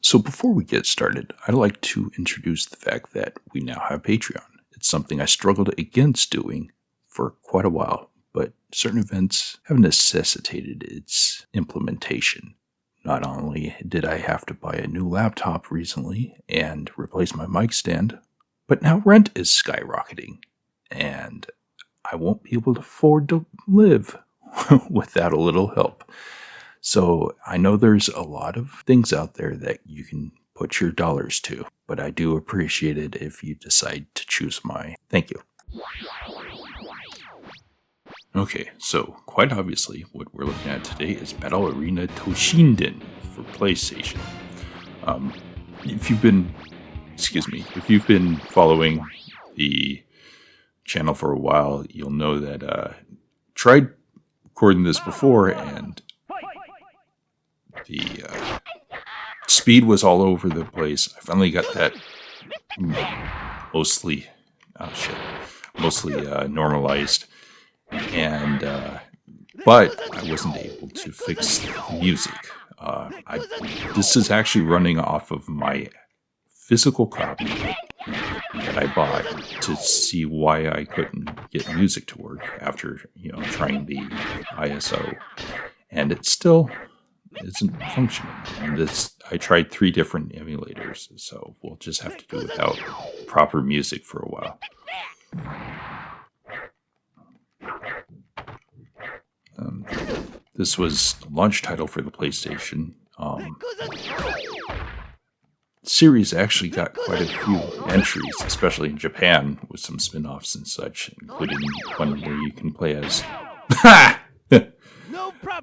So before we get started, I'd like to introduce the fact that we now have Patreon. It's something I struggled against doing for quite a while, but certain events have necessitated its implementation. Not only did I have to buy a new laptop recently and replace my mic stand, but now rent is skyrocketing, and I won't be able to afford to live without a little help. So I know there's a lot of things out there that you can put your dollars to, but I do appreciate it if you decide to choose my thank you. Okay, so quite obviously what we're looking at today is Battle Arena Toshinden for PlayStation. If you've been following the channel for a while, you'll know that I tried recording this before and the speed was all over the place. I finally got that mostly normalized, and but I wasn't able to fix the music. This is actually running off of my physical copy that I bought to see why I couldn't get music to work after trying the ISO, and it still isn't functioning. And I tried 3 different emulators, so we'll just have to do without proper music for a while. This was the launch title for the PlayStation. Series actually got quite a few entries, especially in Japan, with some spin-offs and such, including one where you can play as...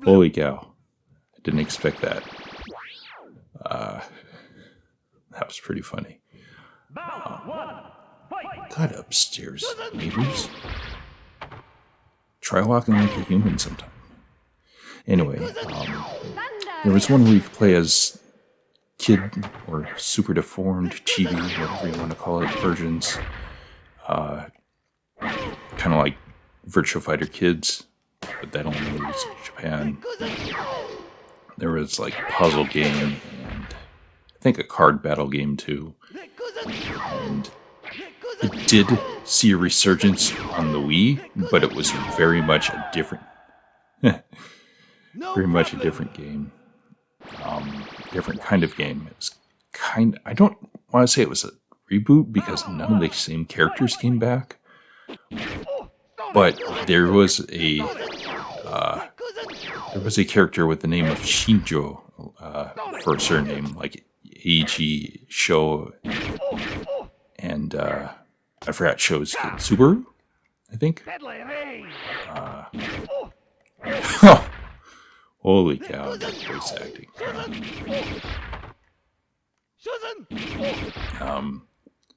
Holy cow. I didn't expect that. That was pretty funny. God, upstairs, neighbors. Try walking like a human sometime. Anyway, there was one where you could play as kid or super deformed, chibi, whatever you want to call it, versions. Kind of like Virtua Fighter Kids, but that only released in Japan. There was like a puzzle game and I think a card battle game too. And it did see a resurgence on the Wii, but it was very much a different game. Different kind of game. It was I don't want to say it was a reboot because none of the same characters came back. But there was a character with the name of Shinjo for a surname, like Eiji Sho, and I forgot Sho's kid, Subaru, I think. Holy cow, that voice acting.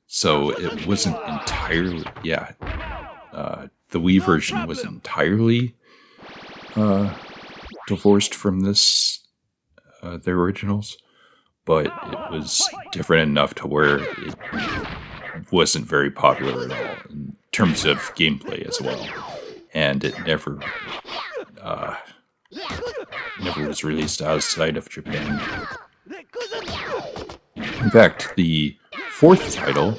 So it wasn't entirely, the Wii version was entirely divorced from the originals, but it was different enough to where it wasn't very popular at all in terms of gameplay as well, and it never was released outside of Japan. In fact, the 4th title,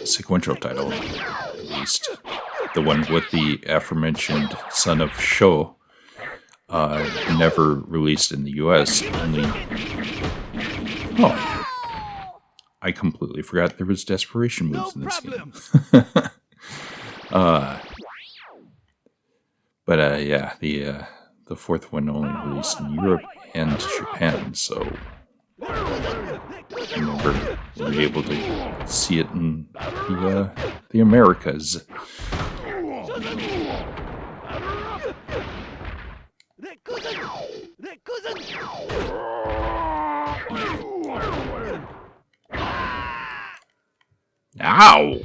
sequential title, at least, the one with the aforementioned son of Sho, never released in the US. I completely forgot there was desperation moves in this game. The 4th one only released in Europe and Japan, so I never were able to see it in the Americas. Ow!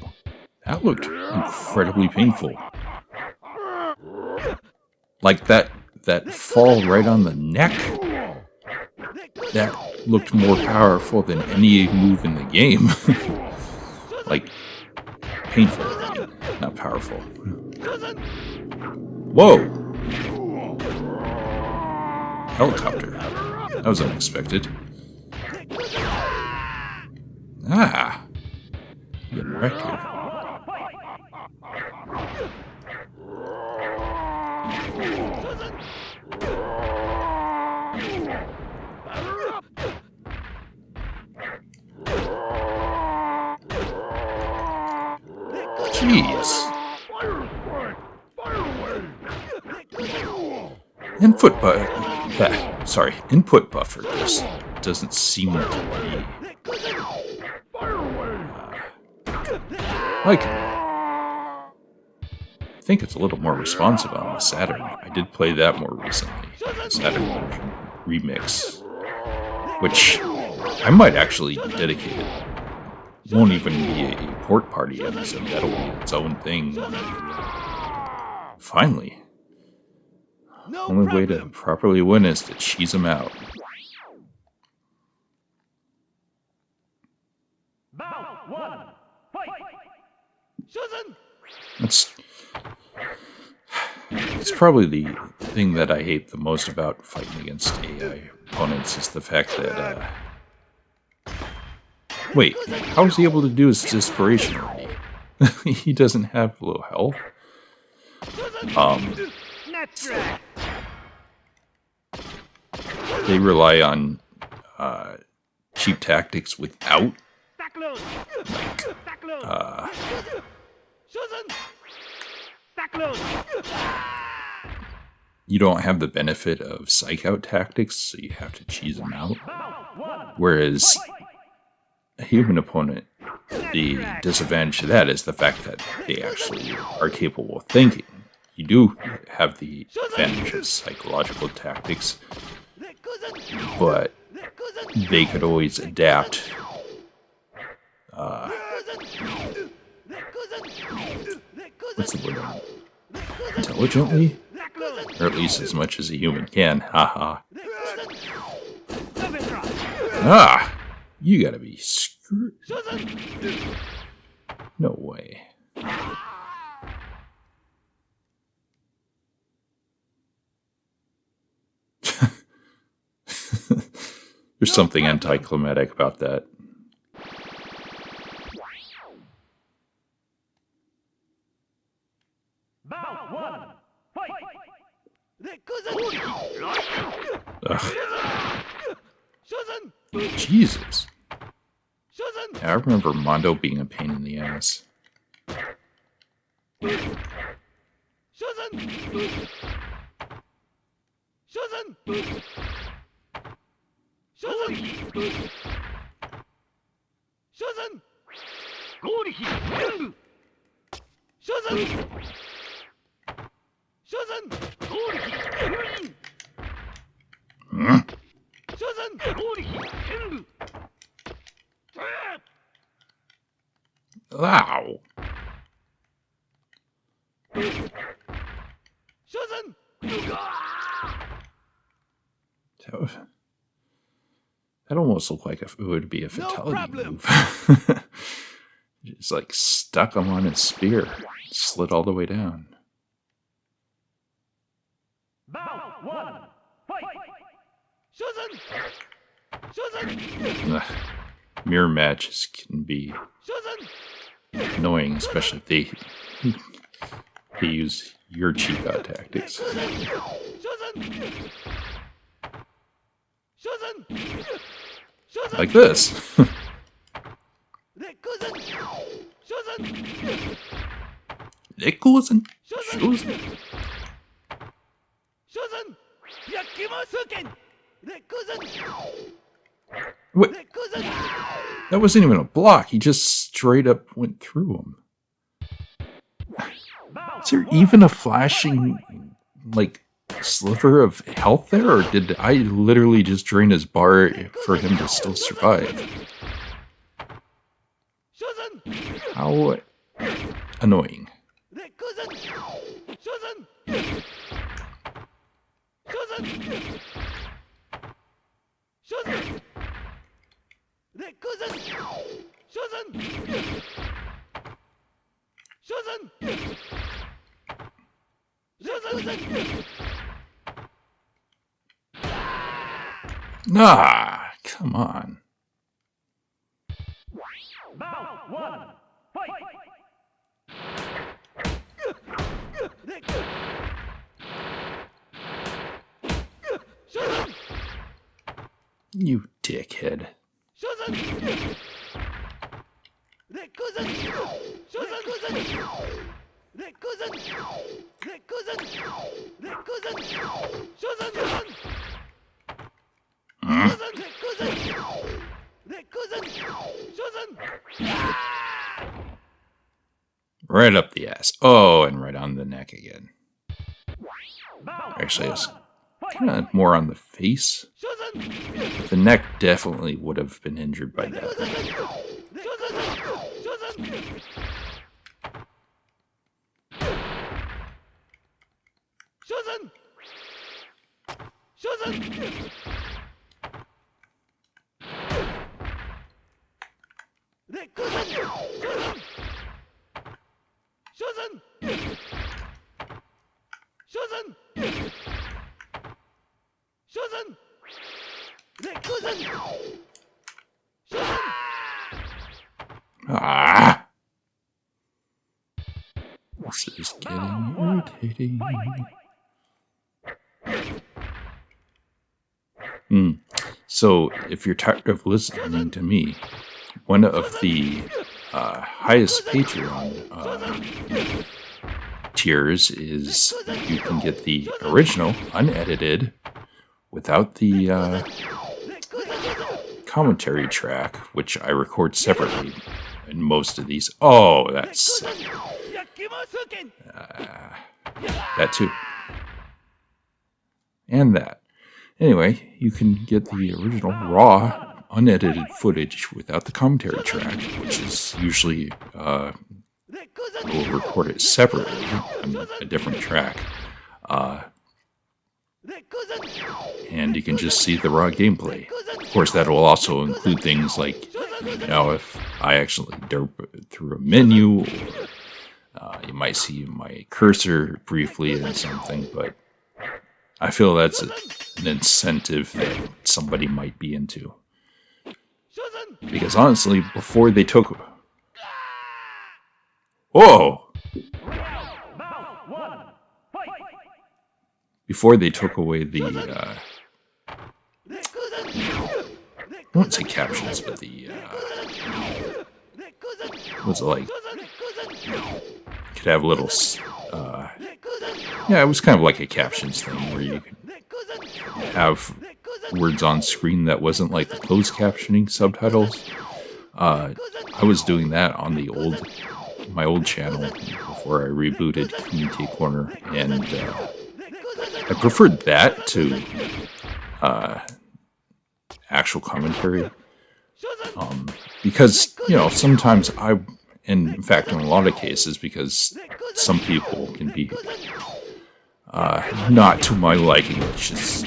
That looked incredibly painful. Like that fall right on the neck. That looked more powerful than any move in the game. Like, painful, I mean, not powerful. Whoa! Helicopter. That was unexpected. Ah! Getting wrecked here. Jeez. Input buffer just doesn't seem to be like. I think it's a little more responsive on the Saturn. I did play that more recently, the Saturn version remix, which I might actually dedicate it. Won't even be a port party episode. That'll be its own thing. Finally. Only way to properly win is to cheese them out. It's probably the thing that I hate the most about fighting against AI opponents is the fact that, wait, how is he able to do his desperation already? He doesn't have low health. They rely on cheap tactics without you don't have the benefit of psych out tactics, so you have to cheese them out. Whereas a human opponent, the disadvantage to that is the fact that they actually are capable of thinking. You do have the advantage of psychological tactics, but they could always adapt. What's the word? Intelligently? Or at least as much as a human can. Haha. Ah! You gotta be screwed. No way. There's something anticlimactic about that. Ugh. Jesus. Yeah, I remember Mondo being a pain in the ass. Ow. That almost looked like it would be a fatality move. Just like stuck him on his spear, slid all the way down. Ugh. Mirror matches can be annoying, especially if they use your cheat out tactics. Like this. Wait, that wasn't even a block. He just straight up went through him. Is there even a flashing, like, sliver of health there? Or did I literally just drain his bar for him to still survive? How annoying. Ah, come on. You dickhead. Right up the ass. Oh, and right on the neck again. Actually, it's kind of more on the face. The neck definitely would have been injured by that. Ah! This is getting irritating. So, if you're tired of listening to me, one of the highest Patreon tiers is you can get the original, unedited, without the commentary track, which I record separately in most of these. Oh, that's that too. And that. Anyway, you can get the original raw, unedited footage without the commentary track, which is usually we'll record it separately on a different track. And you can just see the raw gameplay. Of course, that will also include things like, if I actually derp through a menu, or you might see my cursor briefly in something, but I feel that's an incentive that somebody might be into. Because honestly, before they took... Whoa! Before they took away the... I won't say captions, but the... what's it like? Could have little... it was kind of like a captions thing where you could have words on screen that wasn't like the closed captioning subtitles. I was doing that on my old channel before I rebooted Kumite Corner, and I preferred that to actual commentary because sometimes and in fact in a lot of cases, because some people can be not to my liking, which is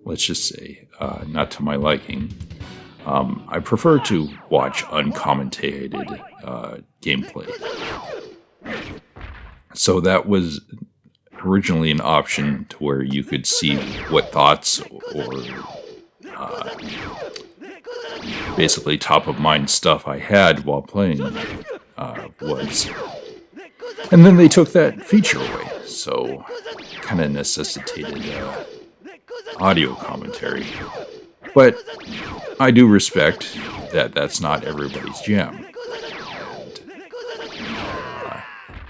let's just say not to my liking. I prefer to watch uncommented gameplay. So that was originally an option to where you could see what thoughts or basically top of mind stuff I had while playing was. And then they took that feature away, so kind of necessitated audio commentary. But I do respect that that's not everybody's jam. And,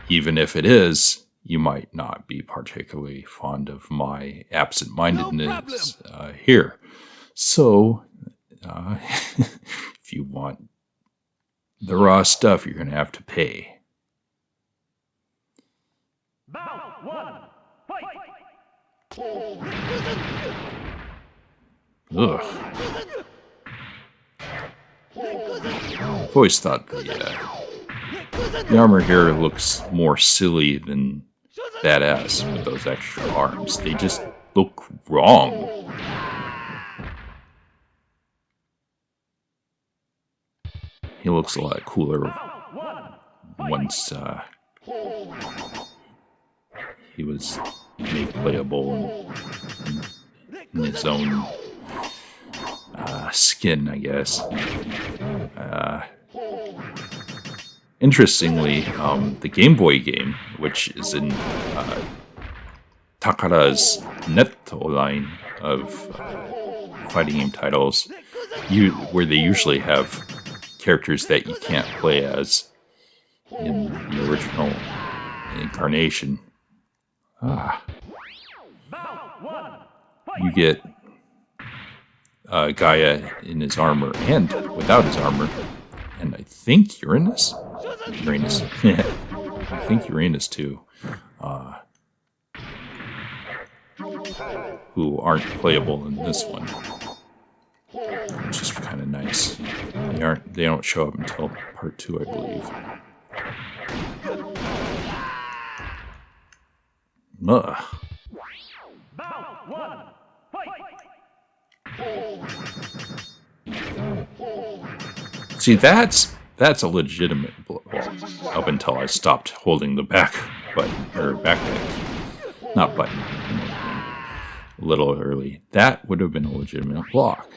even if it is, you might not be particularly fond of my absent-mindedness here. So, if you want the raw stuff, you're going to have to pay. Ugh. I've always thought the armor here looks more silly than badass with those extra arms. They just look wrong. He looks a lot cooler once he was made playable in his own skin, I guess. Interestingly, the Game Boy game, which is in Takara's Netto line of fighting game titles, where they usually have characters that you can't play as in the original incarnation. You get Gaia in his armor and without his armor, and I think Uranus, I think Uranus too, who aren't playable in this one, which is kind of nice. They don't show up until part 2, I believe. See, that's a legitimate blow. Well, up until I stopped holding the back button, or backpack, not button, a little early. That would have been a legitimate block,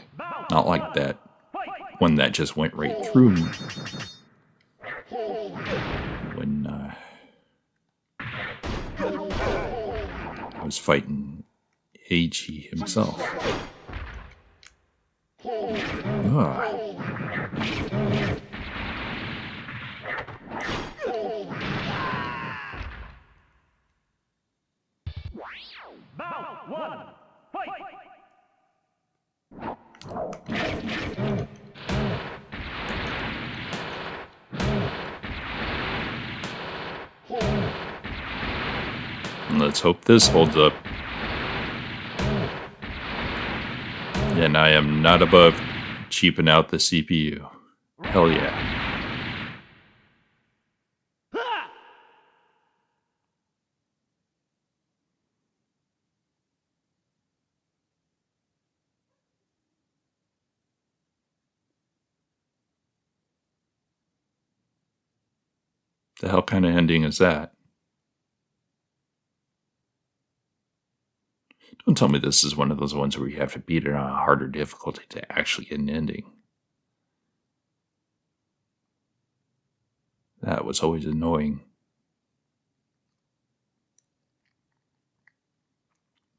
not like that one that just went right through me when I was fighting Eiji himself. Let's hope this holds up. And I am not above cheaping out the CPU. Hell yeah. The hell kind of ending is that? Don't tell me this is one of those ones where you have to beat it on a harder difficulty to actually get an ending. That was always annoying.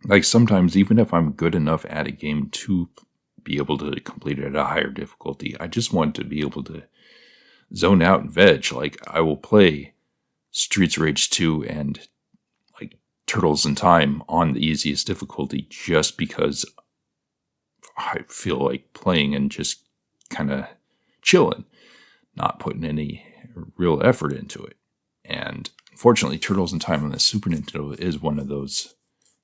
Like sometimes, even if I'm good enough at a game to be able to complete it at a higher difficulty, I just want to be able to zone out and veg. Like I will play Streets of Rage 2 and Turtles in Time on the easiest difficulty just because I feel like playing and just kind of chilling, not putting any real effort into it. And unfortunately, Turtles in Time on the Super Nintendo is one of those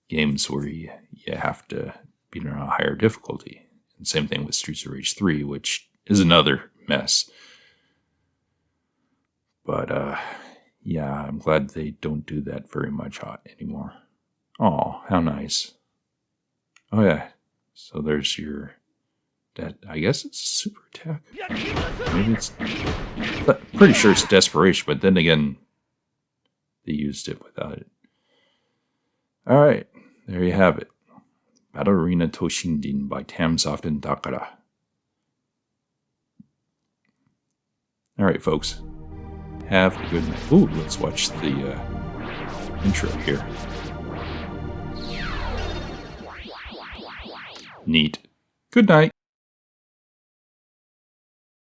games where you have to beat it on a higher difficulty. And same thing with Streets of Rage 3, which is another mess. But yeah, I'm glad they don't do that very much anymore. Oh, how nice. Oh yeah, so there's your... That, I guess it's super attack. Maybe it's... pretty sure it's desperation, but then again, they used it without it. Alright, there you have it. Battle Arena Toshinden by Tamsoft and Takara. Alright, folks. Have a good night. Ooh, let's watch the intro here. Neat. Good night.